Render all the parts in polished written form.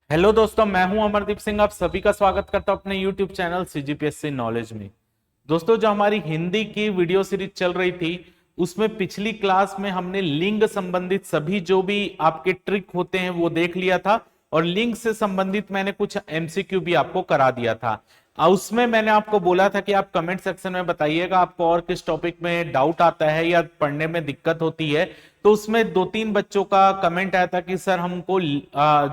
Hello दोस्तों, मैं हूं अमरदीप सिंह। आप सभी का स्वागत करता हूं अपने यूट्यूब चैनल सीजीपीएससी नॉलेज में। दोस्तों, जो हमारी हिंदी की वीडियो सीरीज चल रही थी उसमें पिछली क्लास में हमने लिंग संबंधित सभी जो भी आपके ट्रिक होते हैं वो देख लिया था और लिंग से संबंधित मैंने कुछ एमसीक्यू भी आपको करा दिया था। उसमें मैंने आपको बोला था कि आप कमेंट सेक्शन में बताइएगा आपको और किस टॉपिक में डाउट आता है या पढ़ने में दिक्कत होती है। तो उसमें दो तीन बच्चों का कमेंट आया था कि सर हमको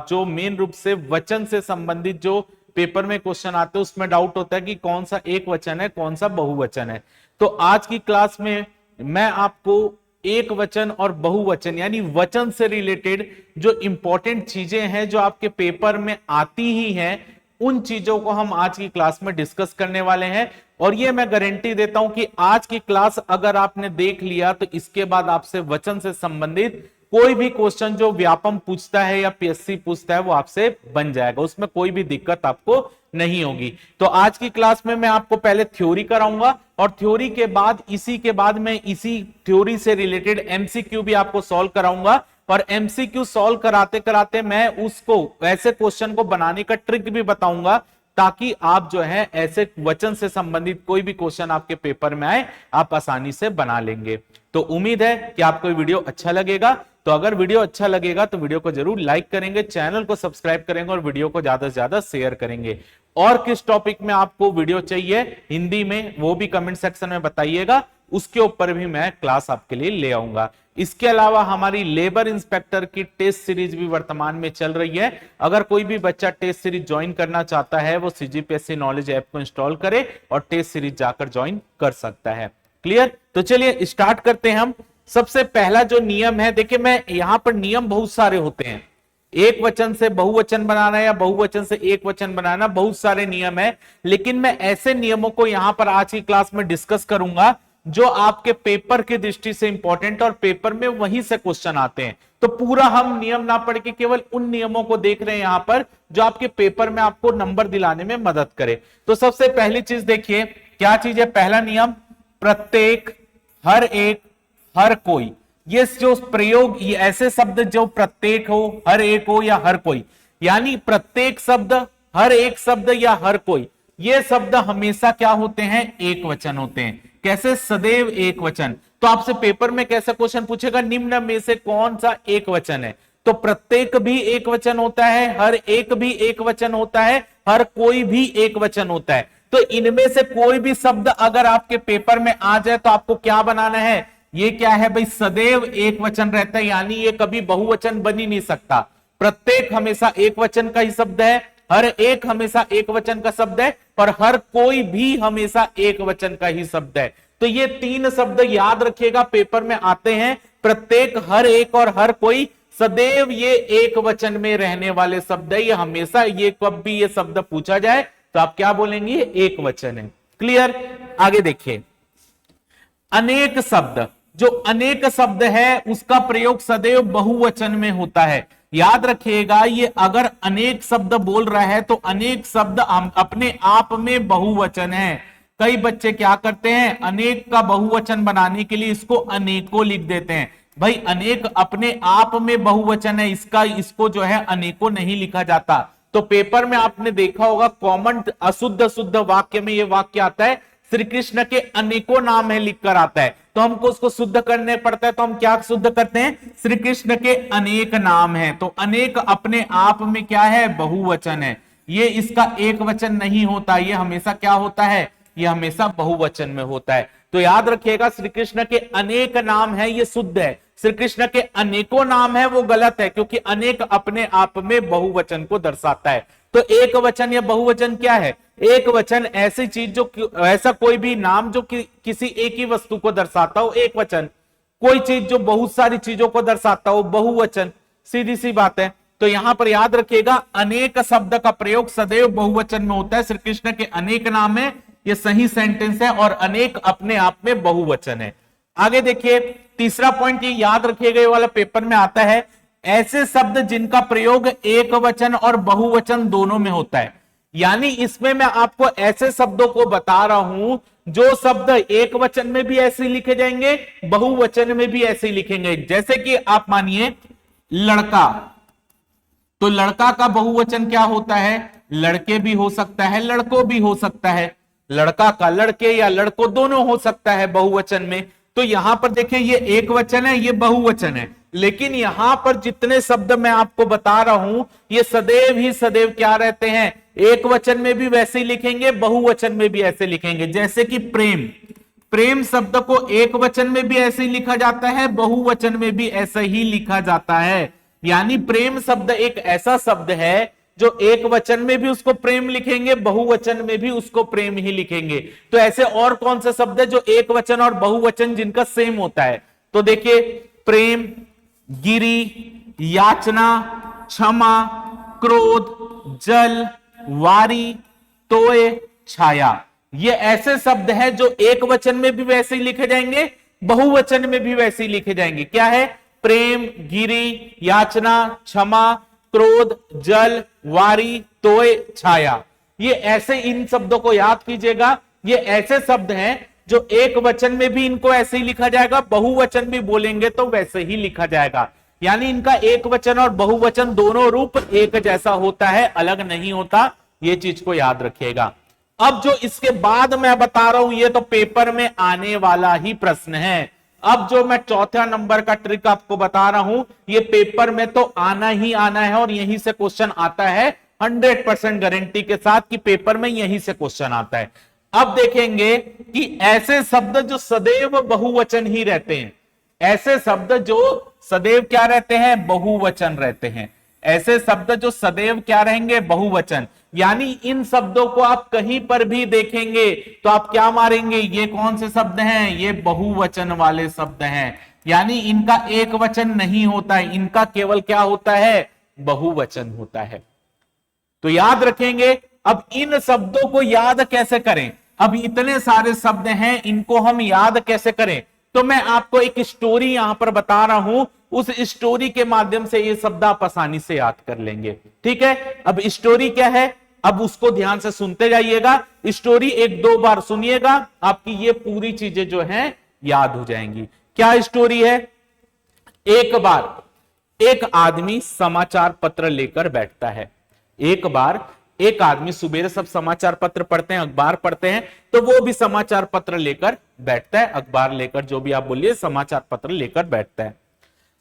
जो मेन रूप से वचन से संबंधित जो पेपर में क्वेश्चन आते हैं उसमें डाउट होता है कि कौन सा एक वचन है कौन सा बहुवचन है। तो आज की क्लास में मैं आपको एक वचन और बहुवचन यानी वचन से रिलेटेड जो इंपॉर्टेंट चीजें हैं जो आपके पेपर में आती ही हैं उन चीजों को हम आज की क्लास में डिस्कस करने वाले हैं। और ये मैं गारंटी देता हूं कि आज की क्लास अगर आपने देख लिया तो इसके बाद आपसे वचन से संबंधित कोई भी क्वेश्चन जो व्यापम पूछता है या पीएससी पूछता है वो आपसे बन जाएगा, उसमें कोई भी दिक्कत आपको नहीं होगी। तो आज की क्लास में मैं आपको पहले थ्योरी कराऊंगा और थ्योरी के बाद मैं इसी थ्योरी से रिलेटेड एमसीक्यू भी आपको सॉल्व कराऊंगा और एमसीक्यू सॉल्व कराते कराते मैं उसको ऐसे क्वेश्चन को बनाने का ट्रिक भी बताऊंगा ताकि आप जो है ऐसे वचन से संबंधित कोई भी क्वेश्चन आपके पेपर में आए आप आसानी से बना लेंगे। तो उम्मीद है कि आपको वीडियो अच्छा लगेगा। तो अगर वीडियो अच्छा लगेगा तो वीडियो को जरूर लाइक करेंगे, चैनल को सब्सक्राइब करेंगे और वीडियो को ज्यादा से ज्यादा शेयर करेंगे। और किस टॉपिक में आपको वीडियो चाहिए हिंदी में वो भी कमेंट सेक्शन में बताइएगा, उसके ऊपर भी मैं क्लास आपके लिए ले आऊंगा। इसके अलावा हमारी लेबर इंस्पेक्टर की टेस्ट सीरीज भी वर्तमान में चल रही है। अगर कोई भी बच्चा टेस्ट सीरीज ज्वाइन करना चाहता है वो सीजीपीएससी नॉलेज ऐप को इंस्टॉल करे और टेस्ट सीरीज जाकर ज्वाइन कर सकता है। क्लियर? तो चलिए स्टार्ट करते हैं हम। सबसे पहला जो नियम है, देखिए मैं यहां पर नियम बहुत सारे होते हैं। एक वचन से बहुवचन बनाना या बहुवचन से एक वचन बनाना, बहुत सारे नियम है, लेकिन मैं ऐसे नियमों को यहां पर आज की क्लास में डिस्कस करूंगा जो आपके पेपर की दृष्टि से इंपॉर्टेंट और पेपर में वहीं से क्वेश्चन आते हैं। तो पूरा हम नियम ना पढ़ के केवल उन नियमों को देख रहे हैं यहां पर जो आपके पेपर में आपको नंबर दिलाने में मदद करे। तो सबसे पहली चीज देखिए क्या चीज है। पहला नियम, प्रत्येक, हर एक, हर कोई। ये जो प्रयोग, ये ऐसे शब्द जो प्रत्येक हो, हर एक हो या हर कोई, यानी प्रत्येक शब्द, हर एक शब्द या हर कोई, ये शब्द हमेशा क्या होते हैं? एक वचन होते हैं। कैसे? सदैव एक वचन। तो आपसे पेपर में कैसा क्वेश्चन पूछेगा, निम्न में से कौन सा एक वचन है? तो प्रत्येक भी एक वचन होता है, हर एक भी एक वचन होता है, हर कोई भी एक वचन होता है। तो इनमें से कोई भी शब्द अगर आपके पेपर में आ जाए तो आपको क्या बनाना है? ये क्या है भाई? सदैव एक वचन रहता है, यानी ये कभी बहुवचन बन ही नहीं सकता। प्रत्येक हमेशा एक वचन का ही शब्द है, हर एक हमेशा एक वचन का शब्द है और हर कोई भी हमेशा एक वचन का ही शब्द है। तो ये तीन शब्द याद रखिएगा, पेपर में आते हैं। प्रत्येक, हर एक और हर कोई सदैव ये एक वचन में रहने वाले शब्द है। ये हमेशा, ये कब भी ये शब्द पूछा जाए तो आप क्या बोलेंगे? एक वचन है। क्लियर? आगे देखिए, अनेक शब्द। जो अनेक शब्द है उसका प्रयोग सदैव बहुवचन में होता है। याद रखिएगा, ये अगर अनेक शब्द बोल रहा है तो अनेक शब्द अपने आप में बहुवचन है। कई बच्चे क्या करते हैं, अनेक का बहुवचन बनाने के लिए इसको अनेकों लिख देते हैं। भाई अनेक अपने आप में बहुवचन है, इसको जो है अनेकों नहीं लिखा जाता। तो पेपर में आपने देखा होगा कॉमन अशुद्ध शुद्ध वाक्य में ये वाक्य आता है, श्री कृष्ण के अनेकों नाम है लिखकर आता है। तो हमको उसको शुद्ध करने पड़ता है, तो हम क्या शुद्ध करते हैं? श्री कृष्ण के अनेक नाम है। तो अनेक अपने आप में क्या है? बहुवचन है। ये इसका एक वचन नहीं होता, ये हमेशा क्या होता है? ये हमेशा बहुवचन में होता है। तो याद रखिएगा, श्री कृष्ण के अनेक नाम है ये शुद्ध है, श्री कृष्ण के अनेकों नाम है वो गलत है, क्योंकि अनेक अपने आप में बहुवचन को दर्शाता है। तो एक वचन या बहुवचन क्या है? एक वचन ऐसी चीज जो, ऐसा कोई भी नाम जो किसी एक ही वस्तु को दर्शाता हो, एक वचन। कोई चीज जो बहुत सारी चीजों को दर्शाता हो, बहुवचन। सीधी सी बात है। तो यहां पर याद रखिएगा, अनेक शब्द का प्रयोग सदैव बहुवचन में होता है। श्री कृष्ण के अनेक नाम है, ये सही सेंटेंस है, और अनेक अपने आप में बहुवचन है। आगे देखिए, तीसरा पॉइंट ये याद रखिएगा, ये वाला पेपर में आता है, ऐसे शब्द जिनका प्रयोग एक वचन और बहुवचन दोनों में होता है। यानी इसमें मैं आपको ऐसे शब्दों को बता रहा हूं जो शब्द एक वचन में भी ऐसे लिखे जाएंगे, बहुवचन में भी ऐसे लिखेंगे। जैसे कि आप मानिए लड़का, तो लड़का का बहुवचन क्या होता है? लड़के भी हो सकता है, लड़कों भी हो सकता है। लड़का का लड़के या लड़कों दोनों हो सकता है बहुवचन में। तो यहां पर देखें, ये एक वचन है, ये बहुवचन है, लेकिन यहां पर जितने शब्द मैं आपको बता रहा हूं ये सदैव ही सदैव क्या रहते हैं? एक वचन में भी वैसे ही लिखेंगे, बहुवचन में भी ऐसे लिखेंगे। जैसे कि प्रेम, प्रेम शब्द को एक वचन में भी ऐसे ही लिखा जाता है, बहुवचन में भी ऐसे ही लिखा जाता है। यानी प्रेम शब्द एक ऐसा शब्द है जो एक वचन में भी उसको प्रेम लिखेंगे, बहुवचन में भी उसको प्रेम ही लिखेंगे। तो ऐसे और कौन से शब्द है जो एक वचन और बहुवचन जिनका सेम होता है? तो देखिए, प्रेम, गिरी, याचना, क्षमा, क्रोध, जल, वारी, तोय, छाया, ये ऐसे शब्द हैं जो एक वचन में भी वैसे ही लिखे जाएंगे, बहुवचन में भी वैसे ही लिखे जाएंगे। क्या है? प्रेम, गिरी, याचना, क्षमा, क्रोध, जल, वारी, तोय, छाया। ये ऐसे इन शब्दों को याद कीजिएगा। ये ऐसे शब्द हैं जो एक वचन में भी इनको ऐसे ही लिखा जाएगा, बहुवचन भी बोलेंगे तो वैसे ही लिखा जाएगा। यानी इनका एक वचन और बहुवचन दोनों रूप एक जैसा होता है, अलग नहीं होता। ये चीज को याद रखिएगा। अब जो इसके बाद मैं बता रहा हूं ये तो पेपर में आने वाला ही प्रश्न है। अब जो मैं चौथा नंबर का ट्रिक आपको बता रहा हूं ये पेपर में तो आना ही आना है और यहीं से क्वेश्चन आता है 100% गारंटी के साथ कि पेपर में यहीं से क्वेश्चन आता है। अब देखेंगे कि ऐसे शब्द जो सदैव बहुवचन ही रहते हैं, ऐसे शब्द जो सदैव क्या रहते हैं? बहुवचन रहते हैं। ऐसे शब्द जो सदैव क्या रहेंगे? बहुवचन। यानी इन शब्दों को आप कहीं पर भी देखेंगे तो आप क्या मारेंगे? ये कौन से शब्द हैं? ये बहुवचन वाले शब्द हैं। यानी इनका एक वचन नहीं होता है, इनका केवल क्या होता है? बहुवचन होता है। तो याद रखेंगे। अब इन शब्दों को याद कैसे करें? अब इतने सारे शब्द हैं, इनको हम याद कैसे करें? तो मैं आपको एक स्टोरी यहां पर बता रहा हूं, उस स्टोरी के माध्यम से ये शब्द आप आसानी से याद कर लेंगे। ठीक है, अब स्टोरी क्या है? अब उसको ध्यान से सुनते जाइएगा। स्टोरी एक दो बार सुनिएगा, आपकी ये पूरी चीजें जो हैं याद हो जाएंगी। क्या स्टोरी है? एक बार एक आदमी समाचार पत्र लेकर बैठता है। एक बार एक आदमी, सुबह सब समाचार पत्र पढ़ते हैं, अखबार पढ़ते हैं, तो वो भी समाचार पत्र लेकर बैठता है, अखबार लेकर, जो भी आप बोलिए, समाचार पत्र लेकर बैठता है।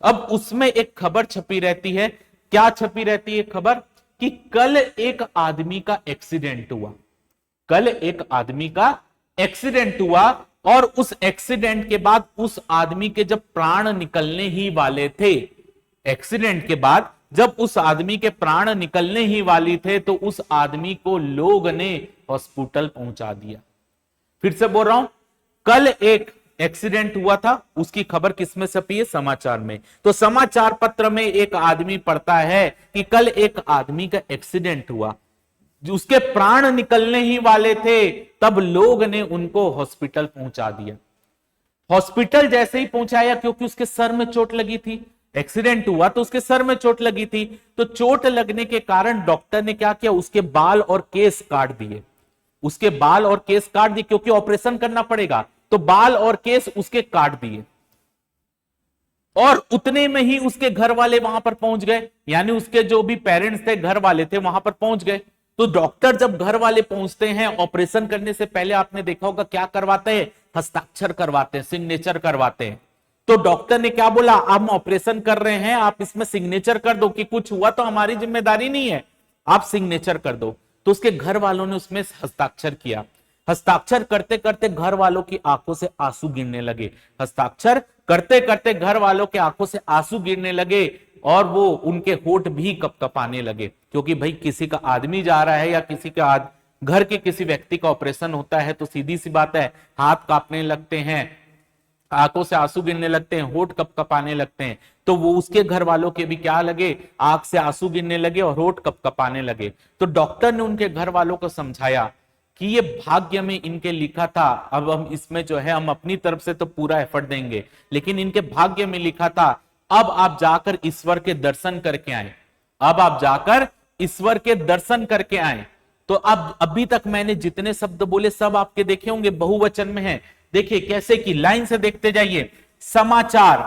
अब उसमें एक खबर छपी रहती है। क्या छपी रहती है खबर? कि कल एक आदमी का एक्सीडेंट हुआ। कल एक आदमी का एक्सीडेंट हुआ और उस एक्सीडेंट के बाद उस आदमी के जब प्राण निकलने ही वाले थे, एक्सीडेंट के बाद जब उस आदमी के प्राण निकलने ही वाली थे तो उस आदमी को लोग ने हॉस्पिटल पहुंचा दिया। फिर से बोल रहा हूं, कल एक एक्सीडेंट हुआ था, उसकी खबर किसमें छपी है? समाचार में। तो समाचार पत्र में एक आदमी पढ़ता है कि कल एक आदमी का एक्सीडेंट हुआ, उसके प्राण निकलने ही वाले थे, तब लोग ने उनको हॉस्पिटल पहुंचा दिया। हॉस्पिटल जैसे ही पहुंचाया, क्योंकि उसके सर में चोट लगी थी, एक्सीडेंट हुआ तो उसके सर में चोट लगी थी, तो चोट लगने के कारण डॉक्टर ने क्या किया? उसके बाल और केस काट दिए। उसके बाल और केस काट दिए, क्योंकि ऑपरेशन करना पड़ेगा, तो बाल और केस उसके काट दिए। और उतने में ही उसके घर वाले वहां पर पहुंच गए, यानी उसके जो भी पेरेंट्स थे, घर वाले थे, वहां पर पहुंच गए। तो डॉक्टर जब घर वाले पहुंचते हैं, ऑपरेशन करने से पहले आपने देखा होगा क्या करवाते हैं? हस्ताक्षर करवाते हैं, सिग्नेचर करवाते हैं। तो डॉक्टर ने क्या बोला? हम ऑपरेशन कर रहे हैं, आप इसमें सिग्नेचर कर दो, कि कुछ हुआ तो हमारी जिम्मेदारी नहीं है, आप सिग्नेचर कर दो। तो उसके घर वालों ने उसमें हस्ताक्षर किया। हस्ताक्षर करते करते घर वालों की आंखों से आंसू गिरने लगे। हस्ताक्षर करते करते घर वालों के आंखों से आंसू गिरने लगे और वो उनके होठ भी कपकपाने लगे, क्योंकि भाई किसी का आदमी जा रहा है या किसी का घर के किसी व्यक्ति का ऑपरेशन होता है तो सीधी सी बात है, हाथ कांपने लगते हैं, आंखों से आंसू गिरने लगते हैं, होठ कपकपाने लगते हैं। तो वो उसके घर वालों के भी क्या लगे? आंख से आंसू गिरने लगे और होठ कपकपाने लगे। तो डॉक्टर ने उनके घर वालों को समझाया कि ये भाग्य में इनके लिखा था, अब हम इसमें जो है हम अपनी तरफ से तो पूरा एफर्ट देंगे, लेकिन इनके भाग्य में लिखा था, अब आप जाकर ईश्वर के दर्शन करके आए, अब आप जाकर ईश्वर के दर्शन करके आए। तो अब अभी तक मैंने जितने शब्द बोले सब आपके देखे होंगे बहुवचन में है। देखिए कैसे कि लाइन से देखते जाइए। समाचार,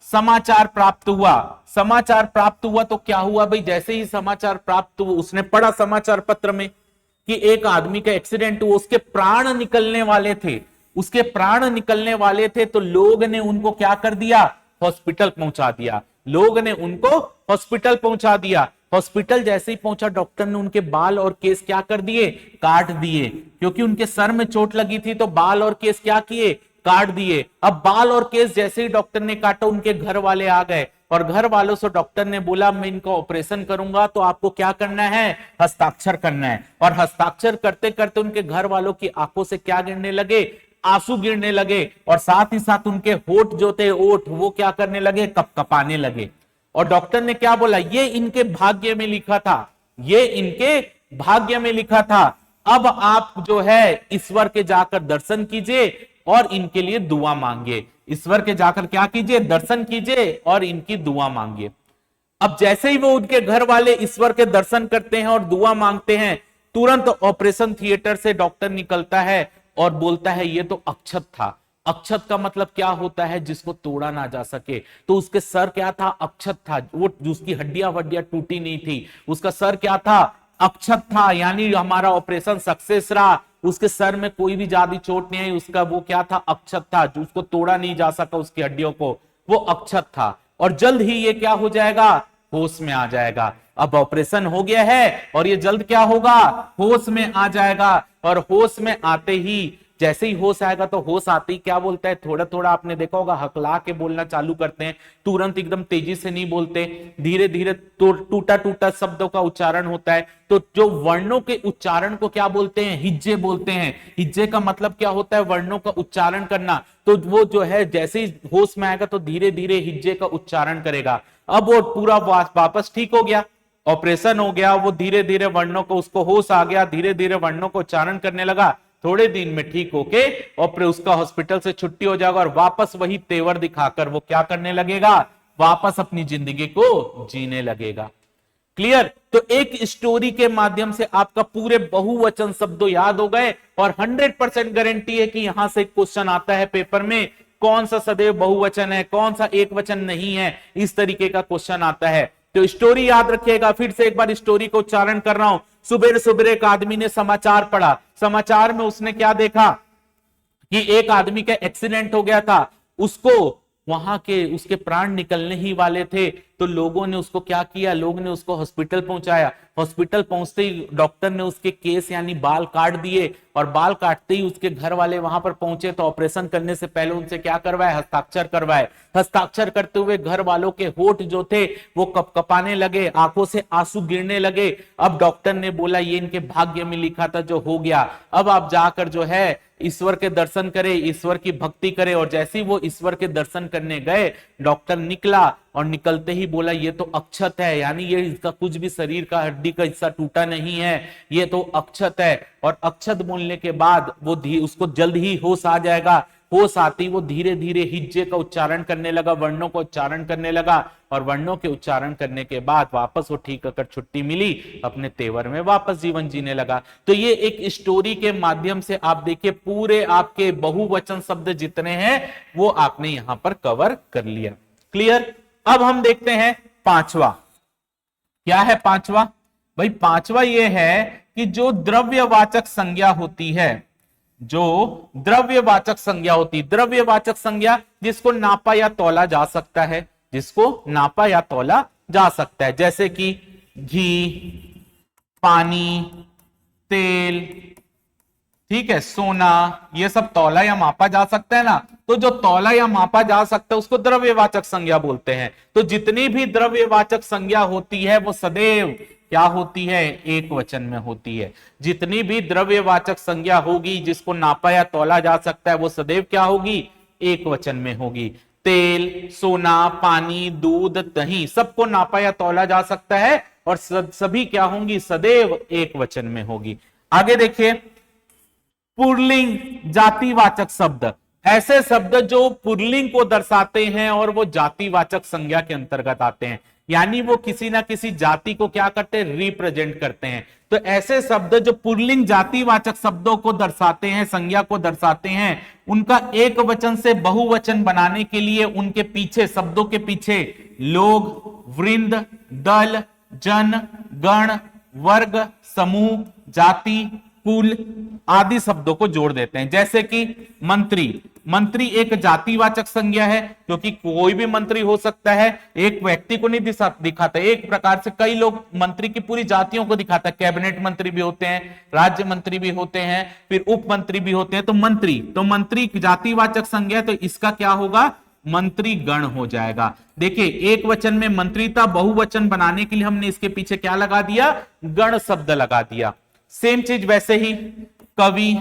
समाचार प्राप्त हुआ। समाचार प्राप्त हुआ तो क्या हुआ भाई, जैसे ही समाचार प्राप्त हुआ उसने पढ़ा समाचार पत्र में कि एक आदमी का एक्सीडेंट हुआ, उसके प्राण निकलने वाले थे, उसके प्राण निकलने वाले थे, तो लोग ने उनको क्या कर दिया, हॉस्पिटल पहुंचा दिया। लोग ने उनको हॉस्पिटल पहुंचा दिया। हॉस्पिटल जैसे ही पहुंचा, डॉक्टर ने उनके बाल और केस क्या कर दिए, काट दिए, क्योंकि उनके सर में चोट लगी थी, तो बाल और केस क्या किए, काट दिए। अब बाल और केस जैसे ही डॉक्टर ने काटा, उनके घर वाले आ गए और घर वालों से डॉक्टर ने बोला मैं इनका ऑपरेशन करूंगा, तो आपको क्या करना है, हस्ताक्षर करना है। और हस्ताक्षर करते करते उनके घर वालों की आंखों से क्या गिरने लगे, आंसू गिरने लगे, और साथ ही साथ उनके होठ जो थे, ओठ वो क्या करने लगे, कपकपाने लगे। और डॉक्टर ने क्या बोला, ये इनके भाग्य में लिखा था, ये इनके भाग्य में लिखा था। अब आप जो है ईश्वर के जाकर दर्शन कीजिए और इनके लिए दुआ मांगिए। ईश्वर के जाकर क्या कीजिए, दर्शन कीजिए और इनकी दुआ मांगिए। अब जैसे ही वो उनके घर वाले ईश्वर के दर्शन करते हैं और दुआ मांगते हैं, तुरंत ऑपरेशन थिएटर से डॉक्टर निकलता है और बोलता है ये तो अक्षत था। अक्षत का मतलब क्या होता है, जिसको तोड़ा ना जा सके। तो उसके सर क्या था, अक्षत था, वो उसकी हड्डियां वड्डियां टूटी नहीं थी, उसका सर क्या था, अक्षत था, यानी हमारा ऑपरेशन सक्सेस रहा। उसके सर में कोई भी ज्यादा चोट नहीं आई, उसका वो क्या था, अक्षत था, जो उसको तोड़ा नहीं जा सका, उसकी हड्डियों को, वो अक्षत था। और जल्द ही ये क्या हो जाएगा, होश में आ जाएगा। अब ऑपरेशन हो गया है और ये जल्द क्या होगा, होश में आ जाएगा। और होश में आते ही, जैसे ही होश आएगा, तो होश आते ही क्या बोलता है, थोड़ा थोड़ा आपने देखा होगा हकला के बोलना चालू करते हैं, तुरंत एकदम तेजी से नहीं बोलते, धीरे धीरे टूटा टूटा शब्दों का उच्चारण होता है। तो जो वर्णों के उच्चारण को क्या बोलते हैं, हिज्जे बोलते हैं। हिज्जे का मतलब क्या होता है, वर्णों का उच्चारण करना। तो वो जो है जैसे ही होश में आएगा तो धीरे धीरे हिज्जे का उच्चारण करेगा। अब वो पूरा वापस ठीक हो गया, ऑपरेशन हो गया, वो धीरे धीरे वर्णों को, उसको होश आ गया, धीरे धीरे वर्णों को उच्चारण करने लगा। थोड़े दिन में ठीक होके और फिर उसका हॉस्पिटल से छुट्टी हो जाएगा और वापस वही तेवर दिखाकर वो क्या करने लगेगा, वापस अपनी जिंदगी को जीने लगेगा। क्लियर। तो एक स्टोरी के माध्यम से आपका पूरे बहुवचन शब्द याद हो गए और 100% गारंटी है कि यहां से क्वेश्चन आता है पेपर में, कौन सा सदैव बहुवचन है, कौन सा एक वचन नहीं है, इस तरीके का क्वेश्चन आता है। तो स्टोरी याद रखिएगा। फिर से एक बार स्टोरी को उच्चारण कर रहा हूं। सुबह सुबह एक आदमी ने समाचार पढ़ा। समाचार में उसने क्या देखा कि एक आदमी का एक्सीडेंट हो गया था, उसको वहां के उसके प्राण निकलने ही वाले थे। तो लोगों ने उसको क्या किया, लोगों ने उसको हॉस्पिटल पहुंचाया। हॉस्पिटल पहुंचते ही डॉक्टर ने उसके केस यानी बाल काट दिए और बाल काटते ही उसके घर वाले वहां पर पहुंचे। तो ऑपरेशन करने से पहले उनसे क्या करवाए, हस्ताक्षर करवाए। हस्ताक्षर करते हुए घर वालों के होठ जो थे वो कपकपाने लगे, आंखों से आंसू गिरने लगे। अब डॉक्टर ने बोला ये इनके भाग्य में लिखा था, जो हो गया। अब आप जाकर जो है ईश्वर के दर्शन करे, ईश्वर की भक्ति करे। और जैसे ही वो ईश्वर के दर्शन करने गए, डॉक्टर निकला और निकलते ही बोला ये तो अक्षत है, यानी ये इसका कुछ भी शरीर का हड्डी का हिस्सा टूटा नहीं है, ये तो अक्षत है। और अक्षत बोलने के बाद वो उसको जल्द ही होश आ जाएगा। होश आती वो धीरे धीरे हिज्जे का उच्चारण करने लगा, वर्णों का उच्चारण करने लगा। और वर्णों के उच्चारण करने के बाद वापस वो ठीक होकर छुट्टी मिली, अपने तेवर में वापस जीवन जीने लगा। तो ये एक स्टोरी के माध्यम से आप देखिए पूरे आपके बहुवचन शब्द जितने हैं वो आपने यहां पर कवर कर लिया। क्लियर। अब हम देखते हैं पांचवा। क्या है पांचवा भाई? पांचवा ये है कि जो द्रव्यवाचक संज्ञा होती है, जो द्रव्यवाचक संज्ञा होती, द्रव्यवाचक संज्ञा जिसको नापा या तौला जा सकता है, जिसको नापा या तौला जा सकता है, जैसे कि घी, पानी, तेल, ठीक है, सोना, ये सब तौला या मापा जा सकता है ना। तो जो तौला या मापा जा सकता है उसको द्रव्यवाचक संज्ञा बोलते हैं। तो जितनी भी द्रव्यवाचक संज्ञा होती है वो सदैव क्या होती है, एक वचन में होती है। जितनी भी द्रव्यवाचक संज्ञा होगी जिसको नापा या तौला जा सकता है वो सदैव क्या होगी, एक वचन में होगी। तेल, सोना, पानी, दूध, दही, सबको नापा या तौला जा सकता है और सभी क्या होंगी, सदैव एक वचन में होगी। आगे देखिए, पुल्लिंग जातिवाचक शब्द, ऐसे शब्द जो पुल्लिंग को दर्शाते हैं और वो जातिवाचक संज्ञा के अंतर्गत आते हैं। यानी वो किसी ना किसी जाति को क्या करते हैं, रिप्रेजेंट करते हैं। तो ऐसे शब्द जो पुल्लिंग जातिवाचक शब्दों को दर्शाते हैं, संज्ञा को दर्शाते हैं, उनका एक वचन से बहुवचन बनाने के लिए उनके पीछे, शब्दों के पीछे लोग, वृंद, दल, जन, गण, वर्ग, समूह, जाति, कुल आदि शब्दों को जोड़ देते हैं। जैसे कि मंत्री, मंत्री एक जातिवाचक संज्ञा है क्योंकि कोई भी मंत्री हो सकता है, एक व्यक्ति को नहीं दिखाता, एक प्रकार से कई लोग मंत्री की पूरी जातियों को दिखाता है। कैबिनेट मंत्री भी होते हैं, राज्य मंत्री भी होते हैं, फिर उप मंत्री भी होते हैं। तो मंत्री जातिवाचक संज्ञा, तो इसका क्या होगा, मंत्री गण हो जाएगा। देखिए एक वचन में मंत्रिता, बहुवचन बनाने के लिए हमने इसके पीछे क्या लगा दिया, गण शब्द लगा दिया। सेम चीज वैसे ही कवि,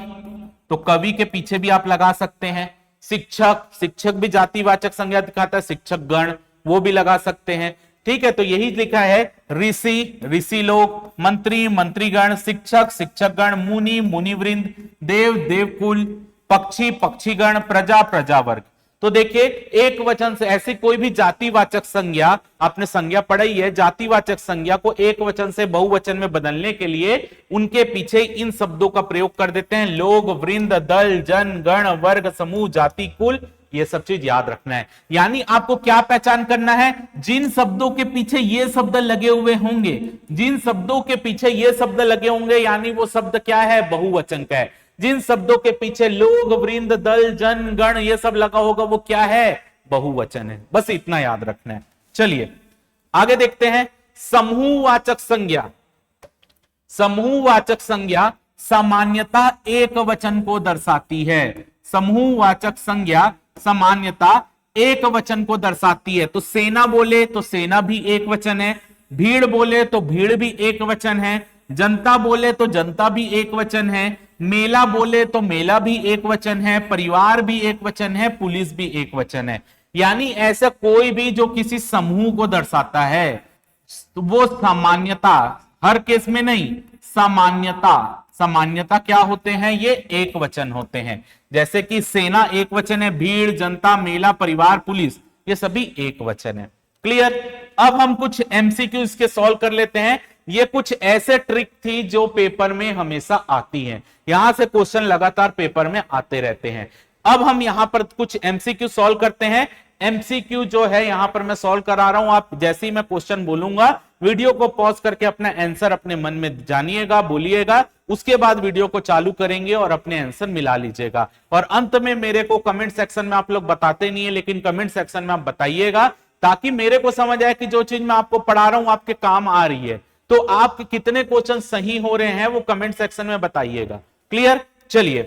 तो कवि के पीछे भी आप लगा सकते हैं। शिक्षक भी जातिवाचक संज्ञा दिखाता है, शिक्षक गण, वो भी लगा सकते हैं। ठीक है, तो यही लिखा है ऋषि लोग, मंत्री मंत्रीगण, शिक्षक गण, मुनि मुनिवृंद, देव देवकुल, पक्षी पक्षीगण, प्रजा प्रजावर्ग। तो देखिए एक वचन से ऐसी कोई भी जातिवाचक संज्ञा, आपने संज्ञा पढ़ी है, जातिवाचक संज्ञा को एक वचन से बहुवचन में बदलने के लिए उनके पीछे इन शब्दों का प्रयोग कर देते हैं। लोग, वृंद, दल, जन, गण, वर्ग, समूह, जाति, कुल, ये सब चीज याद रखना है। यानी आपको क्या पहचान करना है, जिन शब्दों के पीछे ये शब्द लगे हुए होंगे, जिन शब्दों के पीछे ये शब्द लगे होंगे, यानी वो शब्द क्या है, बहुवचन का है। जिन शब्दों के पीछे लोग, वृंद, दल, जन, गण ये सब लगा होगा, वो क्या है, बहुवचन है। बस इतना याद रखना है। चलिए आगे देखते हैं। समूहवाचक संज्ञा, समूहवाचक संज्ञा सामान्यता एक वचन को दर्शाती है। समूहवाचक संज्ञा सामान्यता एक वचन को दर्शाती है। तो सेना बोले तो सेना भी एक वचन है, भीड़ बोले तो भीड़ भी एक वचन है, जनता बोले तो जनता भी एक वचन है, मेला बोले तो मेला भी एक वचन है, परिवार भी एक वचन है, पुलिस भी एक वचन है। यानी ऐसा कोई भी जो किसी समूह को दर्शाता है, तो वो सामान्यता, हर केस में नहीं, सामान्यता क्या होते हैं, ये एक वचन होते हैं। जैसे कि सेना एक वचन है, भीड़, जनता, मेला, परिवार, पुलिस ये सभी एक वचन है। क्लियर। अब हम कुछ एमसीक्यू इसके सॉल्व कर लेते हैं। ये कुछ ऐसे ट्रिक थी जो पेपर में हमेशा आती हैं, यहां से क्वेश्चन लगातार पेपर में आते रहते हैं। अब हम यहां पर कुछ एमसीक्यू सॉल्व करते हैं। एमसीक्यू जो है यहां पर मैं सॉल्व करा रहा हूं, आप जैसे ही मैं क्वेश्चन बोलूंगा वीडियो को पॉज करके अपना आंसर अपने मन में जानिएगा, बोलिएगा, उसके बाद वीडियो को चालू करेंगे और अपने आंसर मिला लीजिएगा। और अंत में मेरे को कमेंट सेक्शन में, आप लोग बताते नहीं है लेकिन कमेंट सेक्शन में आप बताइएगा, ताकि मेरे को समझ आए कि जो चीज मैं आपको पढ़ा रहा हूं आपके काम आ रही है। तो आपके कितने क्वेश्चन सही हो रहे हैं वो कमेंट सेक्शन में बताइएगा। क्लियर। चलिए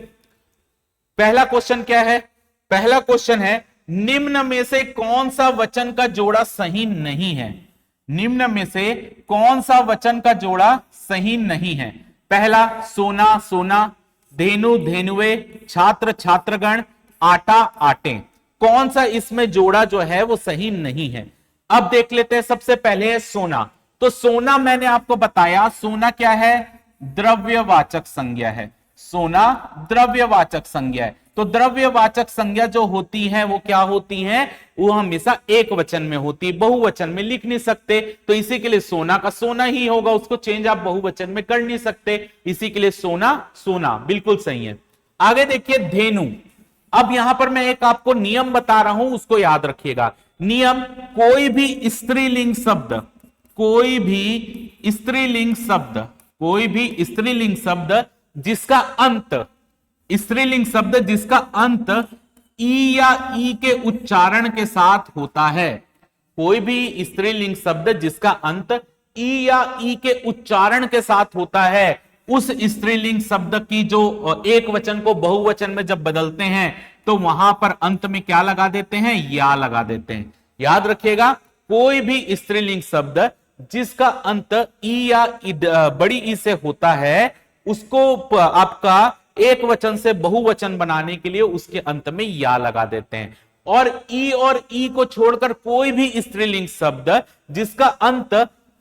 पहला क्वेश्चन क्या है, पहला क्वेश्चन है निम्न में से कौन सा वचन का जोड़ा सही नहीं है। निम्न में से कौन सा वचन का जोड़ा सही नहीं है। पहला सोना सोना, धेनु धेनुए, छात्र छात्रगण, आटा आटे। कौन सा इसमें जोड़ा जो है वो सही नहीं है। अब देख लेते हैं। सबसे पहले है सोना। तो सोना मैंने आपको बताया, सोना क्या है, द्रव्यवाचक संज्ञा है। सोना द्रव्यवाचक संज्ञा है। तो द्रव्यवाचक संज्ञा जो होती है वो क्या होती है, वो हमेशा एक वचन में होती है, बहुवचन में लिख नहीं सकते। तो इसी के लिए सोना का सोना ही होगा, उसको चेंज आप बहुवचन में कर नहीं सकते, इसी के लिए सोना सोना बिल्कुल सही है। आगे देखिए धेनु। अब यहां पर मैं एक आपको नियम बता रहा हूं, उसको याद रखिएगा। नियम, कोई भी स्त्रीलिंग शब्द, कोई भी स्त्रीलिंग शब्द जिसका अंत, स्त्रीलिंग शब्द जिसका अंत ई या ई के उच्चारण के साथ होता है, कोई भी स्त्रीलिंग शब्द जिसका अंत ई या ई के उच्चारण के साथ होता है, उस स्त्रीलिंग शब्द की जो एक वचन को बहुवचन में जब बदलते हैं तो वहां पर अंत में क्या लगा देते हैं, या लगा देते हैं। याद रखिएगा, कोई भी स्त्रीलिंग शब्द जिसका अंत ई या बड़ी ई से होता है, उसको आपका एक वचन से बहुवचन बनाने के लिए उसके अंत में या लगा देते हैं। और ई को छोड़कर कोई भी स्त्रीलिंग शब्द जिसका अंत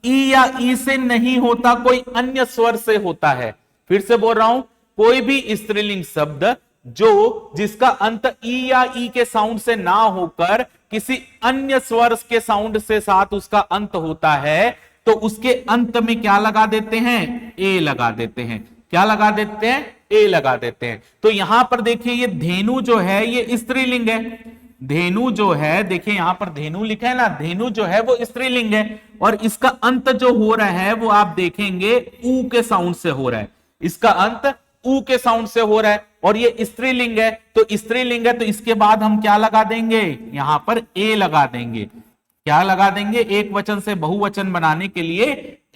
ई या ई से नहीं होता, कोई अन्य स्वर से होता है। फिर से बोल रहा हूं, कोई भी स्त्रीलिंग शब्द जो जिसका अंत ई या ई के साउंड से ना होकर किसी अन्य स्वर के साउंड से साथ उसका अंत होता है तो उसके अंत में क्या लगा देते हैं, ए लगा देते हैं। क्या लगा देते हैं, ए लगा देते हैं। तो यहां पर देखिए ये धेनु जो है ये स्त्रीलिंग है। धेनु जो है, देखिए यहां पर धेनु लिखा है ना, धेनु जो है वो स्त्रीलिंग है और इसका अंत जो हो रहा है वो आप देखेंगे ऊ के साउंड से हो रहा है। इसका अंत ऊ के साउंड से हो रहा है और ये स्त्रीलिंग है। तो स्त्रीलिंग है तो इसके बाद हम क्या लगा देंगे, यहां पर ए लगा देंगे। क्या लगा देंगे, एक वचन से बहुवचन बनाने के लिए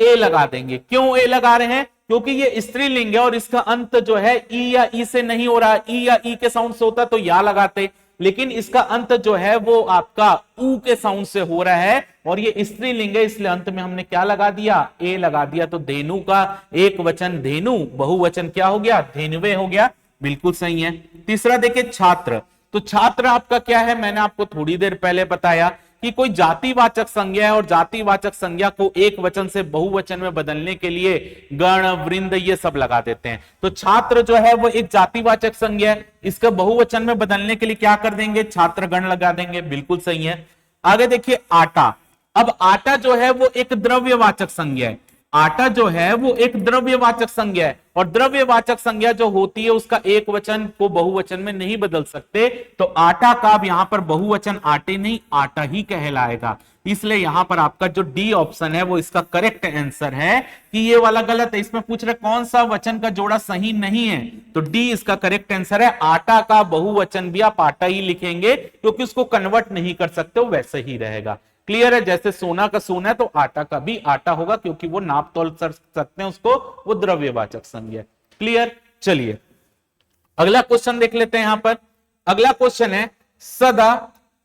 ए लगा देंगे। क्यों ए लगा रहे हैं, क्योंकि ये स्त्रीलिंग है और इसका अंत जो है ई या ई से नहीं हो रहा। ई या ई के साउंड से होता तो या लगाते, लेकिन इसका अंत जो है वो आपका ऊ के साउंड से हो रहा है और ये स्त्रीलिंग है, इसलिए अंत में हमने क्या लगा दिया, ए लगा दिया। तो धेनु का एक वचन धेनु, बहुवचन क्या हो गया, धेनुवे हो गया। बिल्कुल सही है। तीसरा देखिए छात्र। तो छात्र आपका क्या है, मैंने आपको थोड़ी देर पहले बताया कि कोई जातिवाचक संज्ञा है और जातिवाचक संज्ञा को एक वचन से बहुवचन में बदलने के लिए गण वृंद ये सब लगा देते हैं। तो छात्र जो है वो एक जातिवाचक संज्ञा है, इसका बहुवचन में बदलने के लिए क्या कर देंगे, छात्र गण लगा देंगे। बिल्कुल सही है। आगे देखिए आटा। अब आटा जो है वो एक द्रव्यवाचक संज्ञा है। आटा जो है वो एक द्रव्यवाचक संज्ञा है और द्रव्यवाचक संज्ञा जो होती है उसका एक वचन को बहुवचन में नहीं बदल सकते। तो आटा का अब यहां पर बहुवचन आटे नहीं आटा ही कहलाएगा। इसलिए यहां पर आपका जो डी ऑप्शन है वो इसका करेक्ट आंसर है कि ये वाला गलत है। इसमें पूछ रहे कौन सा वचन का जोड़ा सही नहीं है, तो डी इसका करेक्ट आंसर है। आटा का बहुवचन भी आप आटा ही लिखेंगे क्योंकि उसको कन्वर्ट नहीं कर सकते, वो वैसे ही रहेगा। क्लियर है। जैसे सोना का सोना है तो आटा का भी आटा होगा क्योंकि वो नाप तोल सकते हैं उसको, वो द्रव्यवाचक संज्ञा। क्लियर। चलिए अगला क्वेश्चन देख लेते हैं। यहां पर अगला क्वेश्चन है सदा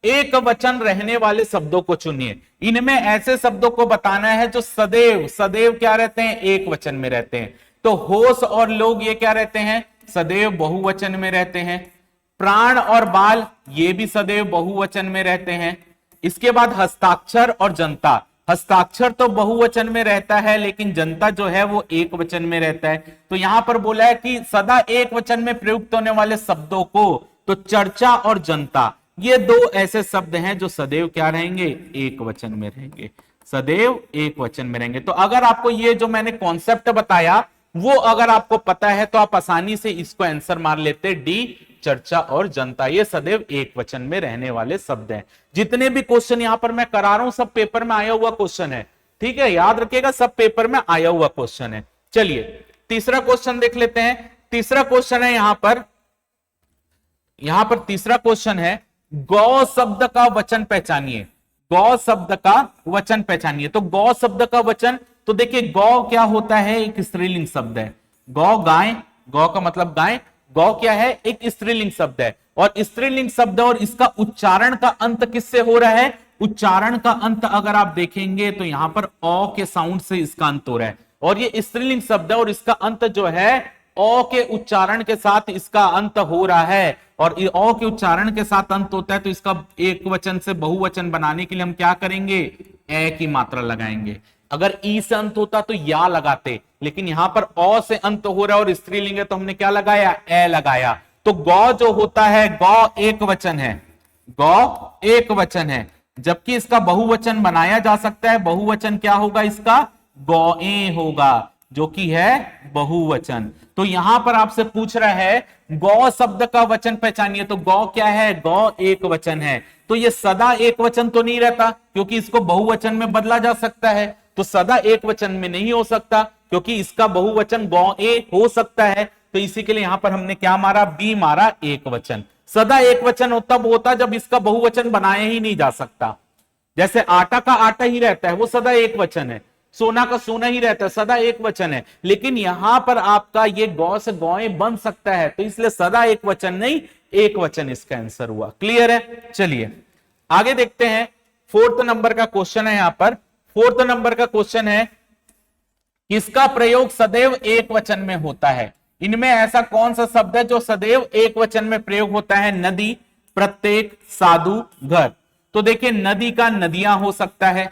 एक वचन रहने वाले शब्दों को चुनिए। इनमें ऐसे शब्दों को बताना है जो सदैव, सदैव क्या रहते हैं, एक वचन में रहते हैं। तो होश और लोग ये क्या रहते हैं, सदैव बहुवचन में रहते हैं। प्राण और बाल ये भी सदैव बहुवचन में रहते हैं। इसके बाद हस्ताक्षर और जनता। हस्ताक्षर तो बहुवचन में रहता है लेकिन जनता जो है वो एक वचन में रहता है। तो यहां पर बोला है कि सदा एक वचन में प्रयुक्त होने वाले शब्दों को, तो चर्चा और जनता ये दो ऐसे शब्द हैं जो सदैव क्या रहेंगे, एक वचन में रहेंगे। सदैव एक वचन में रहेंगे। तो अगर आपको ये जो मैंने कॉन्सेप्ट बताया वो अगर आपको पता है तो आप आसानी से इसको आंसर मार लेते। डी चर्चा और जनता ये सदैव एक वचन में रहने वाले शब्द हैं। जितने भी क्वेश्चन यहां पर मैं करा रहा हूं सब पेपर में आया हुआ क्वेश्चन है, ठीक है, याद रखिएगा सब पेपर में आया हुआ क्वेश्चन है। चलिए तीसरा क्वेश्चन देख लेते हैं। तीसरा क्वेश्चन है यहां पर तीसरा क्वेश्चन है गौ शब्द का वचन पहचानिए। गौ शब्द का वचन पहचानिए। तो गौ शब्द का वचन, तो देखिए गौ क्या होता है, एक स्त्रीलिंग शब्द है। गौ गाय, गौ का मतलब गाय, गौ क्या है, एक स्त्रीलिंग शब्द है और स्त्रीलिंग शब्द और इसका उच्चारण का अंत किससे हो रहा है, उच्चारण का अंत अगर आप देखेंगे तो यहां पर ओ के साउंड से इसका अंत हो रहा है और ये स्त्रीलिंग शब्द है और इसका अंत जो है ओ के उच्चारण के साथ इसका अंत हो रहा है और ओ के उच्चारण के साथ अंत होता है। तो इसका एक वचन से बहुवचन बनाने के लिए हम क्या करेंगे, ए की मात्रा लगाएंगे। अगर ई से अंत होता तो या लगाते, लेकिन यहां पर ओ से अंत हो रहा है और स्त्रीलिंग है तो हमने क्या लगाया, ए लगाया। तो गौ जो होता है, गौ एक वचन है, गौ एक वचन है, जबकि इसका बहुवचन बनाया जा सकता है। बहुवचन क्या होगा इसका, गौएं होगा, जो कि है बहुवचन। तो यहां पर आपसे पूछ रहा है गौ शब्द का वचन पहचानिए। तो गौ क्या है, गौ एक वचन है। तो ये सदा एक वचन तो नहीं रहता क्योंकि इसको बहुवचन में बदला जा सकता है। तो सदा एक वचन में नहीं हो सकता क्योंकि इसका बहुवचन गौएं हो सकता है। तो इसी के लिए यहां पर हमने क्या मारा, बी मारा, एक वचन। सदा एक वचन तब होता जब इसका बहुवचन बनाया ही नहीं जा सकता। जैसे आटा का आटा ही रहता है, वो सदा एक वचन है। सोना का सोना ही रहता है, सदा एक वचन है। लेकिन यहां पर आपका ये गौ से गौएं बन सकता है, तो इसलिए सदा एक वचन नहीं, एक वचन इसका आंसर हुआ। क्लियर है। चलिए आगे देखते हैं। फोर्थ नंबर का क्वेश्चन है। यहां पर फोर्थ नंबर का क्वेश्चन है किसका प्रयोग सदैव एक वचन में होता है। इनमें ऐसा कौन सा शब्द है जो सदैव एक वचन में प्रयोग होता है। नदी, प्रत्येक, साधु, घर। तो देखिए नदी का नदियां हो सकता है,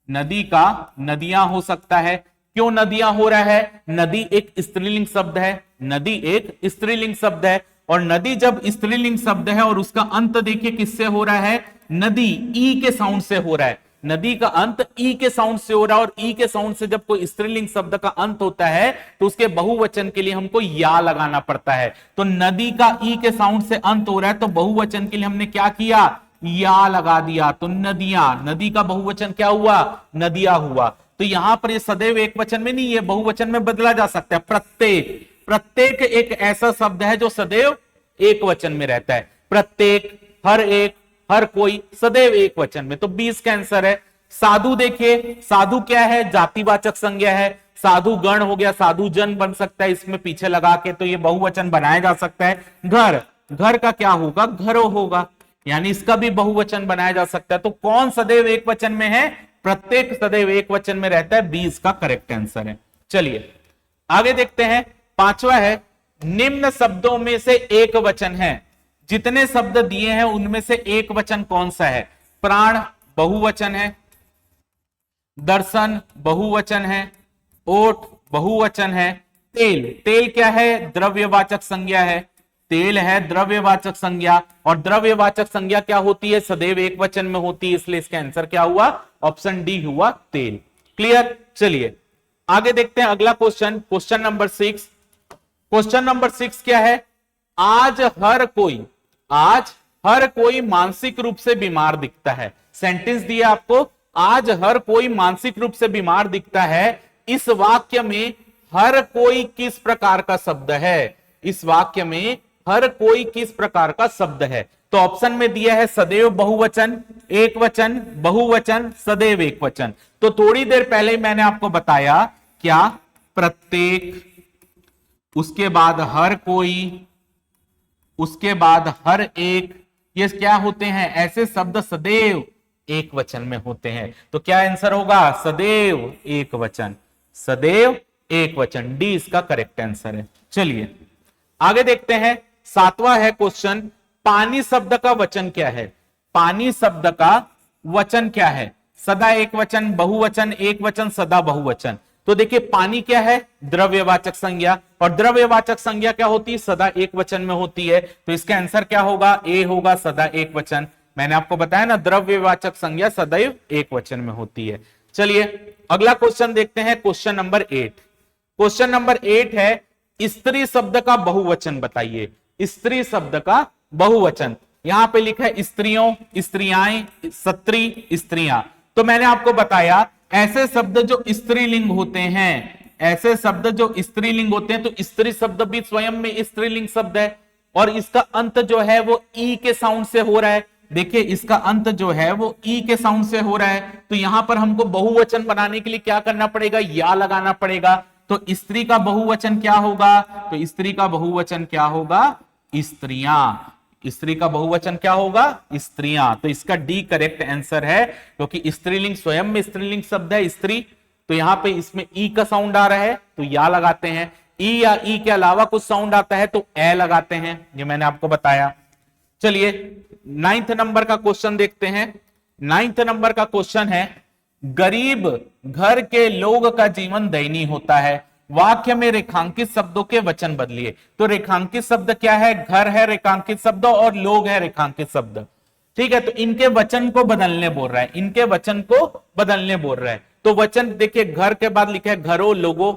नदी का नदियां हो सकता है। क्यों नदियां हो रहा है, नदी एक स्त्रीलिंग शब्द है, नदी एक स्त्रीलिंग शब्द है और नदी जब स्त्रीलिंग शब्द है और उसका अंत देखिए किससे हो रहा है, नदी ई के साउंड से हो रहा है, नदी का अंत ई के साउंड से हो रहा है, और ई के साउंड से जब कोई स्त्रीलिंग शब्द का अंत होता है तो उसके बहुवचन के लिए हमको या लगाना पड़ता है। तो नदी का ई के साउंड से अंत हो रहा है तो बहुवचन के लिए हमने क्या किया, या लगा दिया। तो नदियां, नदी का बहुवचन क्या हुआ, नदियां हुआ। तो यहां पर ये सदैव एक वचन में नहीं, ये बहुवचन में बदला जा सकता है। प्रत्येक, प्रत्येक एक ऐसा शब्द है जो सदैव एक वचन में रहता है। प्रत्येक, हर एक, हर कोई, सदैव एक वचन में। तो 20 का आंसर है। साधु देखिए, साधु क्या है, जातिवाचक संज्ञा है। साधु गण हो गया, साधु जन बन सकता है इसमें पीछे लगा के, तो ये बहुवचन बनाया जा सकता है। घर, घर का क्या होगा, घरो होगा, यानी इसका भी बहुवचन बनाया जा सकता है। तो कौन सदैव एक वचन में है, प्रत्येक सदैव एक वचन में रहता है। 20 का करेक्ट आंसर है। चलिए आगे देखते हैं। पांचवा है, निम्न शब्दों में से एक वचन है। जितने शब्द दिए हैं उनमें से एक वचन कौन सा है। प्राण बहुवचन है, दर्शन बहुवचन है, ओट बहुवचन है, तेल, तेल क्या है, द्रव्यवाचक संज्ञा है, तेल है द्रव्यवाचक संज्ञा, और द्रव्यवाचक संज्ञा क्या होती है, सदैव एक वचन में होती है, इसलिए इसका आंसर क्या हुआ, ऑप्शन डी हुआ, तेल। क्लियर। चलिए आगे देखते हैं अगला question, question number 6। Question number 6 क्या है, आज हर कोई, आज हर कोई मानसिक रूप से बीमार दिखता है। सेंटेंस दिया आपको, आज हर कोई मानसिक रूप से बीमार दिखता है। इस वाक्य में हर कोई किस प्रकार का शब्द है, इस वाक्य में हर कोई किस प्रकार का शब्द है। तो ऑप्शन में दिया है सदैव बहुवचन, एक वचन, बहुवचन, सदैव एक वचन। तो थोड़ी देर पहले ही मैंने आपको बताया क्या, प्रत्येक, उसके बाद हर कोई, उसके बाद हर एक, ये क्या होते हैं, ऐसे शब्द सदैव एक वचन में होते हैं। तो क्या आंसर होगा, सदैव एक वचन, सदैव एक वचन। डी इसका करेक्ट आंसर है। चलिए आगे देखते हैं। 7वां है क्वेश्चन, पानी शब्द का वचन क्या है। पानी शब्द का वचन क्या है, सदा एक वचन, बहुवचन, एक वचन, सदा बहुवचन। तो देखिए पानी क्या है, द्रव्यवाचक संज्ञा, और द्रव्यवाचक संज्ञा क्या होती है, सदा एक वचन में होती है। तो इसका आंसर क्या होगा, ए होगा, सदा एक वचन। मैंने आपको बताया ना, द्रव्यवाचक संज्ञा सदैव एक वचन में होती है। चलिए अगला क्वेश्चन देखते हैं, क्वेश्चन नंबर 8। क्वेश्चन नंबर 8 है, स्त्री शब्द का बहुवचन बताइए। स्त्री शब्द का बहुवचन, यहां पे लिखा है स्त्रियों, स्त्रियाएं, स्त्री, स्त्रियां। तो मैंने आपको बताया ऐसे शब्द जो स्त्रीलिंग होते हैं, ऐसे शब्द जो स्त्रीलिंग होते हैं, तो स्त्री शब्द भी स्वयं में स्त्रीलिंग शब्द है, और इसका अंत जो है वो ई के साउंड से हो रहा है। देखिए इसका अंत जो है वो ई के साउंड से हो रहा है। तो यहां पर हमको बहुवचन बनाने के लिए क्या करना पड़ेगा, या लगाना पड़ेगा। तो स्त्री का बहुवचन क्या होगा, तो स्त्री का बहुवचन क्या होगा, स्त्रियां। स्त्री का बहुवचन क्या होगा, स्त्रियां। तो इसका डी करेक्ट आंसर है, क्योंकि स्त्रीलिंग स्वयं में स्त्रीलिंग शब्द है स्त्री। तो यहां पे इसमें ई का साउंड आ रहा है तो या लगाते हैं, ई या ई के अलावा कुछ साउंड आता है तो ए लगाते हैं, ये मैंने आपको बताया। चलिए 9th नंबर का क्वेश्चन देखते हैं। 9th नंबर का क्वेश्चन है, गरीब घर के लोग का जीवन दयनीय होता है। वाक्य में रेखांकित शब्दों के वचन बदलिए। तो रेखांकित शब्द क्या है, घर है रेखांकित शब्द, और लोग है रेखांकित शब्द। ठीक है, तो इनके वचन को बदलने बोल रहा है, इनके वचन को बदलने बोल रहा है। तो वचन देखिए, घर के बाद लिखा है घरो लोगो,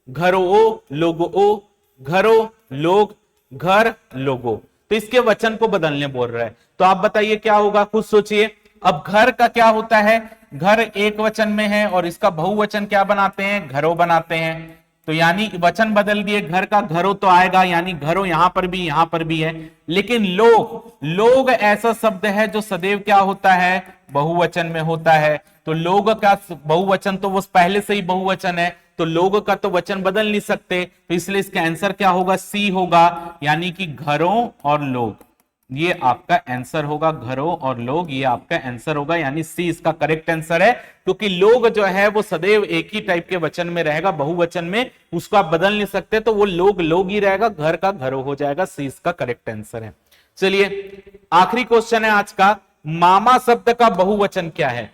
घरो लोगो, घरो लोग, घर लोगो। तो इसके वचन को बदलने बोल रहा है। तो आप बताइए क्या होगा, खुद सोचिए। अब घर का क्या होता है, घर एक वचन में है, और इसका बहुवचन क्या बनाते हैं, घरों बनाते हैं। तो यानी वचन बदल दिए, घर का घरों तो आएगा, यानी घरों यहां पर भी है। लेकिन लोग, लोग ऐसा शब्द है जो सदैव क्या होता है, बहुवचन में होता है। तो लोग का बहुवचन तो वो पहले से ही बहुवचन है, तो लोग का तो वचन बदल नहीं सकते। तो इसलिए इसका आंसर क्या होगा, सी होगा, यानी कि घरों और लोग। ये आपका आंसर होगा, घरों और लोग, ये आपका आंसर होगा, यानी सी इसका करेक्ट आंसर है। क्योंकि लोग जो है वो सदैव एक ही टाइप के वचन में रहेगा, बहुवचन में, उसको आप बदल नहीं सकते, तो वो लोग लोग ही रहेगा, घर का घरों हो जाएगा। सी इसका करेक्ट आंसर है। चलिए आखिरी क्वेश्चन है आज का, मामा शब्द का बहुवचन क्या है।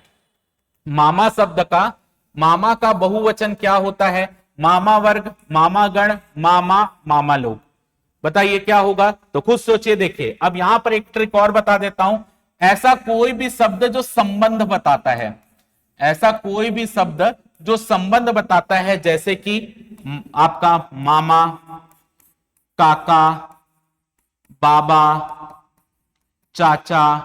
मामा शब्द का, मामा का बहुवचन क्या होता है, मामा वर्ग, मामा गण, मामा, मामा लोग। बताइए क्या होगा? तो खुद सोचिए। देखिए अब यहां पर एक ट्रिक और बता देता हूं। ऐसा कोई भी शब्द जो संबंध बताता है, ऐसा कोई भी शब्द जो संबंध बताता है, जैसे कि आपका मामा, काका, बाबा, चाचा,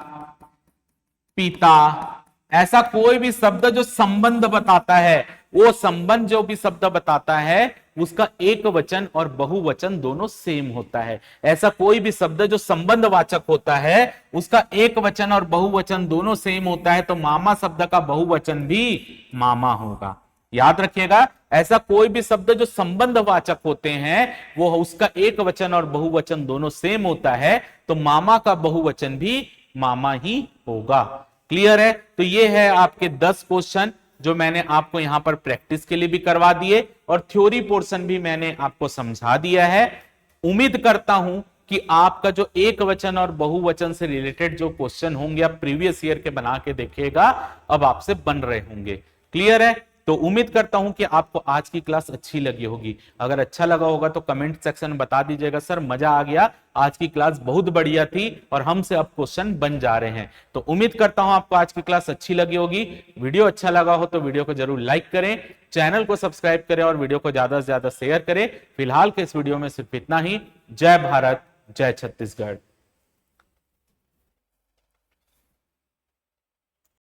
पिता, ऐसा कोई भी शब्द जो संबंध बताता है, वो संबंध जो भी शब्द बताता है उसका एक वचन और बहुवचन दोनों सेम होता है। ऐसा कोई भी शब्द जो संबंधवाचक होता है उसका एक वचन और बहुवचन दोनों सेम होता है, तो मामा शब्द का बहुवचन भी मामा होगा। याद रखिएगा, ऐसा कोई भी शब्द जो संबंधवाचक होते हैं वो उसका एक वचन और बहुवचन दोनों सेम होता है, तो मामा का बहुवचन भी मामा ही होगा। क्लियर है? तो ये है आपके 10 क्वेश्चन जो मैंने आपको यहां पर प्रैक्टिस के लिए भी करवा दिए और थ्योरी पोर्शन भी मैंने आपको समझा दिया है। उम्मीद करता हूं कि आपका जो एक वचन और बहुवचन से रिलेटेड जो क्वेश्चन होंगे आप प्रीवियस ईयर के बना के देखिएगा, अब आपसे बन रहे होंगे। क्लियर है? तो उम्मीद करता हूं कि आपको आज की क्लास अच्छी लगी होगी। अगर अच्छा लगा होगा तो कमेंट सेक्शन में बता दीजिएगा, सर मजा आ गया, आज की क्लास बहुत बढ़िया थी और हमसे अब क्वेश्चन बन जा रहे हैं। तो उम्मीद करता हूं आपको आज की क्लास अच्छी लगी होगी। वीडियो अच्छा लगा हो तो वीडियो को जरूर लाइक करें, चैनल को सब्सक्राइब करें और वीडियो को ज्यादा से ज्यादा शेयर करें। फिलहाल के इस वीडियो में सिर्फ इतना ही। जय भारत, जय छत्तीसगढ़।